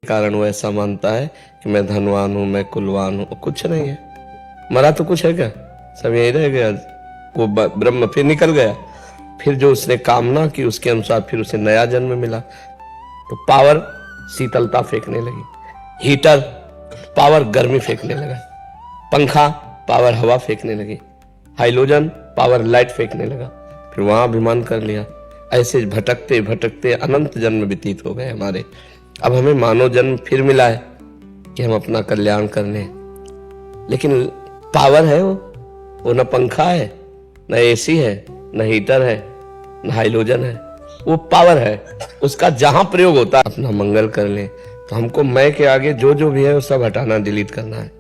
कारण वो ऐसा मानता है कि मैं धनवान हूं, मैं कुलवान हूं। कुछ नहीं है, मरा तो कुछ है क्या, सब यही रह गया। वो ब्रह्म फिर निकल गया, फिर जो उसने कामना की उसके अनुसार फिर उसे नया जन्म मिला। तो पावर शीतलता फेंकने लगी, हीटर पावर गर्मी फेंकने लगा, पंखा पावर हवा फेंकने लगी, हाइड्रोजन पावर लाइट फेंकने लगा, फिर वहां अभिमान कर लिया। ऐसे भटकते भटकते अनंत जन्म व्यतीत हो गए हमारे। अब हमें मानव जन्म फिर मिला है कि हम अपना कल्याण कर लें, लेकिन पावर है वो न पंखा है, न एसी है, न हीटर है, न हाइड्रोजन है। वो पावर है, उसका जहां प्रयोग होता है अपना मंगल कर लें। तो हमको मैं के आगे जो जो भी है वो सब हटाना, डिलीट करना है।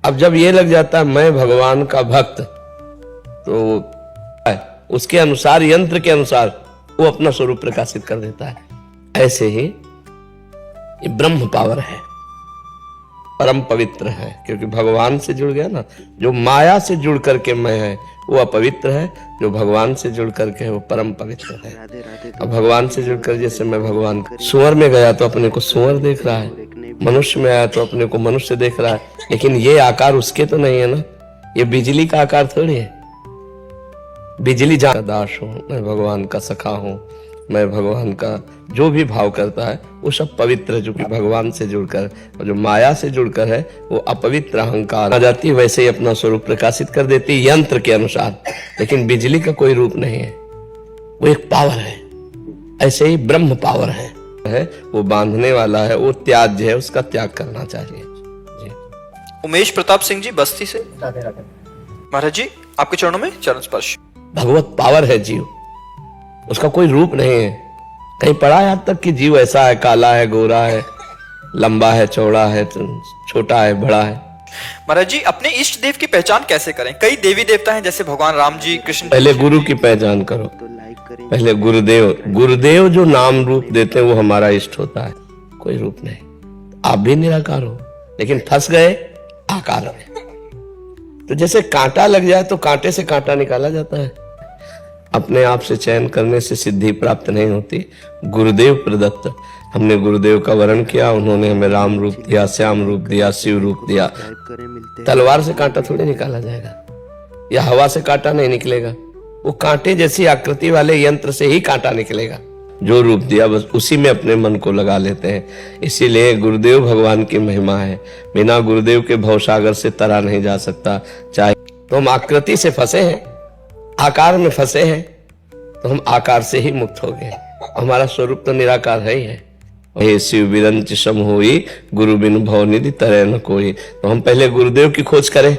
अब जब ये लग जाता है मैं भगवान का भक्त, तो उसके अनुसार, यंत्र के अनुसार वो अपना स्वरूप प्रकाशित कर देता है। ऐसे ही ये ब्रह्म पावर है, परम पवित्र है, क्योंकि भगवान से जुड़ गया ना। जो माया से जुड़ करके मैं है वो अपवित्र है, जो भगवान से जुड़ करके है वो परम पवित्र है। अब भगवान से जुड़कर, जैसे मैं भगवान सुअर में गया तो अपने को सुअर देख रहा है, मनुष्य में आया तो अपने को मनुष्य देख रहा है, लेकिन ये आकार उसके तो नहीं है ना, ये बिजली का आकार थोड़ी है। बिजली का दास हूं, मैं भगवान का सखा हूं, मैं भगवान का जो भी भाव करता है वो सब पवित्र है, जो कि भगवान से जुड़कर, और जो माया से जुड़कर है वो अपवित्र अहंकार आ जाती है। वैसे ही अपना स्वरूप प्रकाशित कर देती है यंत्र के अनुसार, लेकिन बिजली का कोई रूप नहीं है, वो एक पावर है। ऐसे ही ब्रह्म पावर है वो बांधने वाला है, वो त्याज्य है, उसका त्याग करना चाहिए। उमेश प्रताप सिंह जी बस्ती से। महाराज जी आपके चरणों में चरण स्पर्श। भगवत पावर है जीव, उसका कोई रूप नहीं है। कहीं पढ़ा है अब तक कि जीव ऐसा है, काला है, गोरा है, लंबा है, चौड़ा है, छोटा है, बड़ा है। महाराज जी अपने इष्ट देव की पहचान कैसे करें? कई देवी देवता हैं, जैसे भगवान राम जी, कृष्ण। पहले गुरु की पहचान करो, पहले गुरुदेव। गुरुदेव जो नाम रूप देते हैं वो हमारा इष्ट होता है, कोई रूप नहीं। आप भी निराकार हो, लेकिन फंस गए आकार में। तो जैसे कांटा लग जाए तो कांटे से कांटा निकाला जाता है। अपने आप से चयन करने से सिद्धि प्राप्त नहीं होती, गुरुदेव प्रदत्त। हमने गुरुदेव का वर्ण किया, उन्होंने हमें राम रूप दिया, श्याम रूप दिया, शिव रूप दिया। तलवार से कांटा थोड़ी निकाला जाएगा, या हवा से कांटा नहीं निकलेगा, वो कांटे जैसी आकृति वाले यंत्र से ही कांटा निकलेगा। जो रूप दिया बस उसी में अपने मन को लगा लेते हैं। इसीलिए गुरुदेव भगवान की महिमा है, बिना गुरुदेव के भवसागर से तरा नहीं जा सकता। चाहे तो हम आकृति से फंसे हैं, आकार में फंसे हैं, तो हम आकार से ही मुक्त हो गए। हमारा स्वरूप तो निराकार है ही है। हे शिव विरंच सम होई, गुरु बिन भव निधि तरह न कोई। तो हम पहले गुरुदेव की खोज करें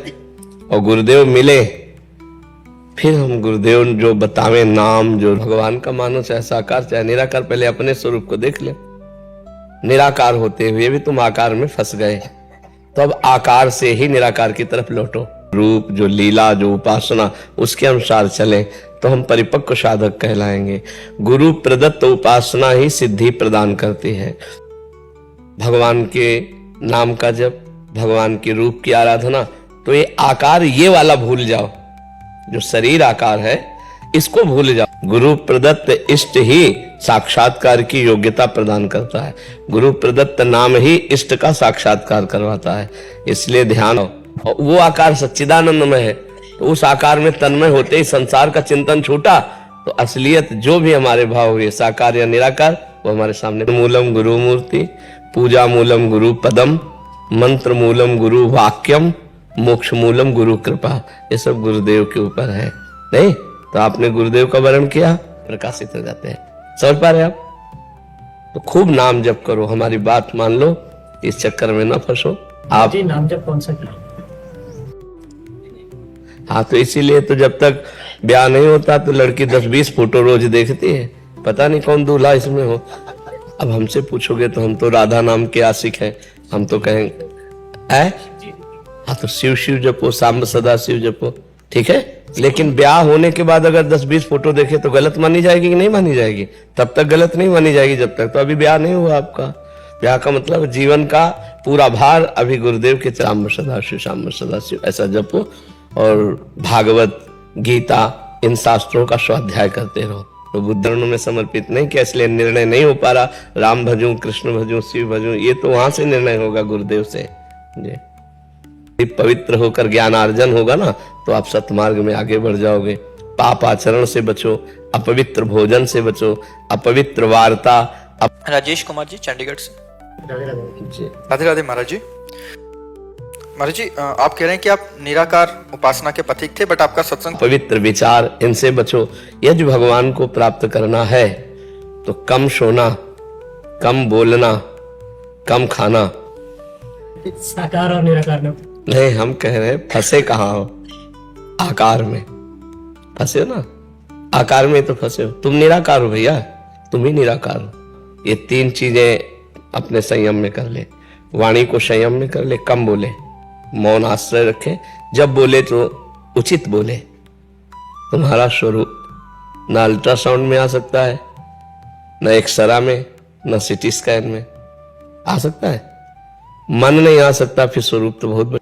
और गुरुदेव मिले, फिर हम गुरुदेव जो बतावे नाम, जो भगवान का मानो, चाहे साकार चाहे निराकार, पहले अपने स्वरूप को देख ले। निराकार होते हुए भी तुम आकार में फंस गए, तो अब आकार से ही निराकार की तरफ लौटो। रूप जो लीला, जो उपासना, उसके अनुसार चले तो हम परिपक्व साधक कहलाएंगे। गुरु प्रदत्त उपासना ही सिद्धि प्रदान करती है। भगवान के नाम का जप, भगवान के रूप की आराधना, तो ये आकार ये वाला भूल जाओ, जो शरीर आकार है इसको भूल जाओ। गुरु प्रदत्त इष्ट ही साक्षात्कार की योग्यता प्रदान करता है। गुरु प्रदत्त नाम ही इष्ट का साक्षात्कार करवाता है। इसलिए ध्यान हो, और वो आकार सच्चिदानंद में है, तो उस आकार में तन्मय होते ही संसार का चिंतन छूटा, तो असलियत जो भी हमारे भाव हुए, साकार या निराकार, वो हमारे सामने। मूलम गुरु मूर्ति, पूजा मूलम गुरु पदम, मंत्र मूलम गुरु वाक्यम, मोक्ष मूलम गुरु कृपा। ये सब गुरुदेव के ऊपर है। नहीं तो आपने गुरुदेव का वर्ण किया, प्रकाशित हो जाते हैं। समझ पा रहे आप? तो खूब नाम जप करो, हमारी बात मान लो, इस चक्कर में ना फंसो आप। जी नाम जप कौन सा किया? हाँ, तो इसीलिए तो जब तक ब्याह नहीं होता तो लड़की 10-20 फोटो रोज देखती है, पता नहीं कौन दूल्हा इसमें हो। अब हमसे पूछोगे तो हम तो राधा नाम के आशिक हैं, हम तो कहेंगे हाँ तो शिव शिव जपो, सांब सदा शिव जपो, ठीक है। लेकिन ब्याह होने के बाद अगर 10-20 फोटो देखे तो गलत मानी जाएगी कि नहीं मानी जाएगी? तब तक गलत नहीं मानी जाएगी जब तक तो अभी ब्याह नहीं हुआ आपका। ब्याह का मतलब जीवन का पूरा भार अभी गुरुदेव के सांब सदाशिव, सांब सदाशिव ऐसा जपो, और भागवत, गीता, इन शास्त्रों का स्वाध्याय करते रहो। तो बुद्धरणों में समर्पित नहीं किया, इसलिए निर्णय नहीं हो पा रहा राम भजूं कृष्ण भजूं शिव भजूं। ये तो वहां से निर्णय होगा गुरुदेव से जी। पवित्र होकर ज्ञानार्जन होगा ना तो आप सतमार्ग में आगे बढ़ जाओगे। पाप आचरण से बचो, अपवित्र भोजन से बचो, अपवित्र वार्ता। राजेश कुमार जी चंडीगढ़ से। जी राधे राधे महाराज जी। महाराज जी आप कह रहे हैं कि आप निराकार उपासना के पथिक थे, बट आपका सत्संग पवित्र विचार इनसे बचो। यदि भगवान को प्राप्त करना है तो कम सोना, कम बोलना, कम खाना। साकार और निराकार नहीं, हम कह रहे हैं फंसे कहाँ हो? आकार में फंसे हो ना, आकार में तो फंसे हो। तुम निराकार हो भैया, तुम ही निराकार हो। ये तीन चीजें अपने संयम में कर ले। वाणी को संयम में कर ले, कम बोले, मौन आश्रय रखे, जब बोले तो उचित बोले। तुम्हारा स्वरूप न अल्ट्रासाउंड में आ सकता है, न एक्सरा में, न सिटी स्कैन में आ सकता है। मन नहीं आ सकता, फिर स्वरूप तो बहुत बड़ा।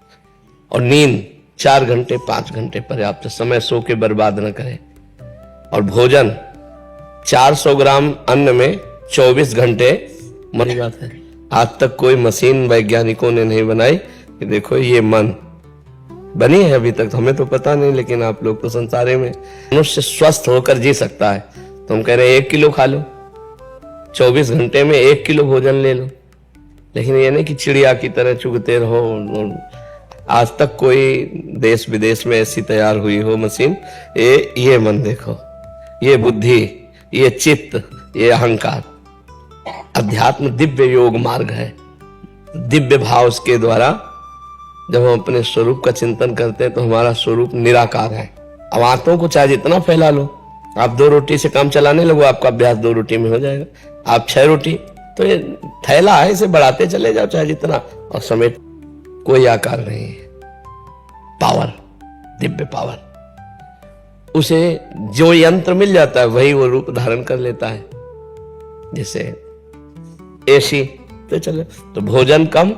और नींद 4 घंटे 5 घंटे पर्याप्त समय, सो के बर्बाद न करें। और भोजन 400 ग्राम अन्न में 24 घंटे मरी बात है। आज तक कोई मशीन वैज्ञानिकों ने नहीं बनाई कि देखो ये मन बनी है, अभी तक हमें तो पता नहीं, लेकिन आप लोग तो संसारे में। मनुष्य स्वस्थ होकर जी सकता है तो हम कह रहे हैं 1 किलो खा लो, 24 घंटे में 1 किलो भोजन ले लो। लेकिन ये नहीं कि चिड़िया की तरह चुगते रहो। आज तक कोई देश विदेश में ऐसी तैयार हुई हो मशीन। ये मन देखो, ये बुद्धि, ये चित्त, ये अहंकार। अध्यात्म दिव्य योग मार्ग है। दिव्य भाव के द्वारा जब हम अपने स्वरूप का चिंतन करते हैं तो हमारा स्वरूप निराकार है। अब आंतों को चाहे जितना फैला लो, आप 2 रोटी से काम चलाने लगो, आपका अभ्यास 2 रोटी में हो जाएगा। आप 6 रोटी, तो ये थैला है, इसे बढ़ाते चले जाओ चाहे जितना, और समेट कोई आकार नहीं है। Power, Divya power. उसे जो यंत्र मिल जाता है वही वो रूप धारण कर लेता है। जैसे एसी तो चले, तो भोजन कम,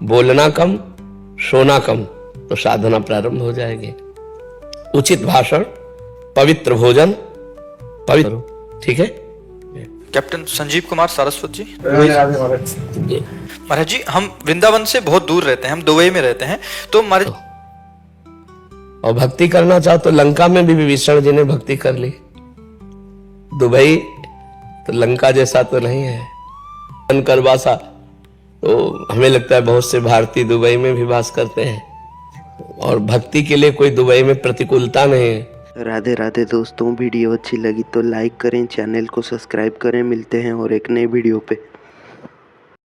बोलना कम, सोना कम, तो साधना प्रारंभ हो जाएगी। उचित भाषण, पवित्र भोजन, पवित्र, ठीक है। कैप्टन संजीव कुमार सारस्वत जी। महाराज जी हम वृंदावन से बहुत दूर रहते हैं, हम दुबई में रहते हैं, तो महाराज और भक्ति करना चाहो तो लंका में भी विभीषण जी ने भक्ति कर ली। दुबई तो लंका जैसा तो नहीं है। करवासा तो हमें लगता है बहुत से भारतीय दुबई में भी वास करते हैं, और भक्ति के लिए कोई दुबई में प्रतिकूलता नहीं है। राधे राधे दोस्तों, वीडियो अच्छी लगी तो लाइक करें, चैनल को सब्सक्राइब करें। मिलते हैं और एक नए वीडियो पे।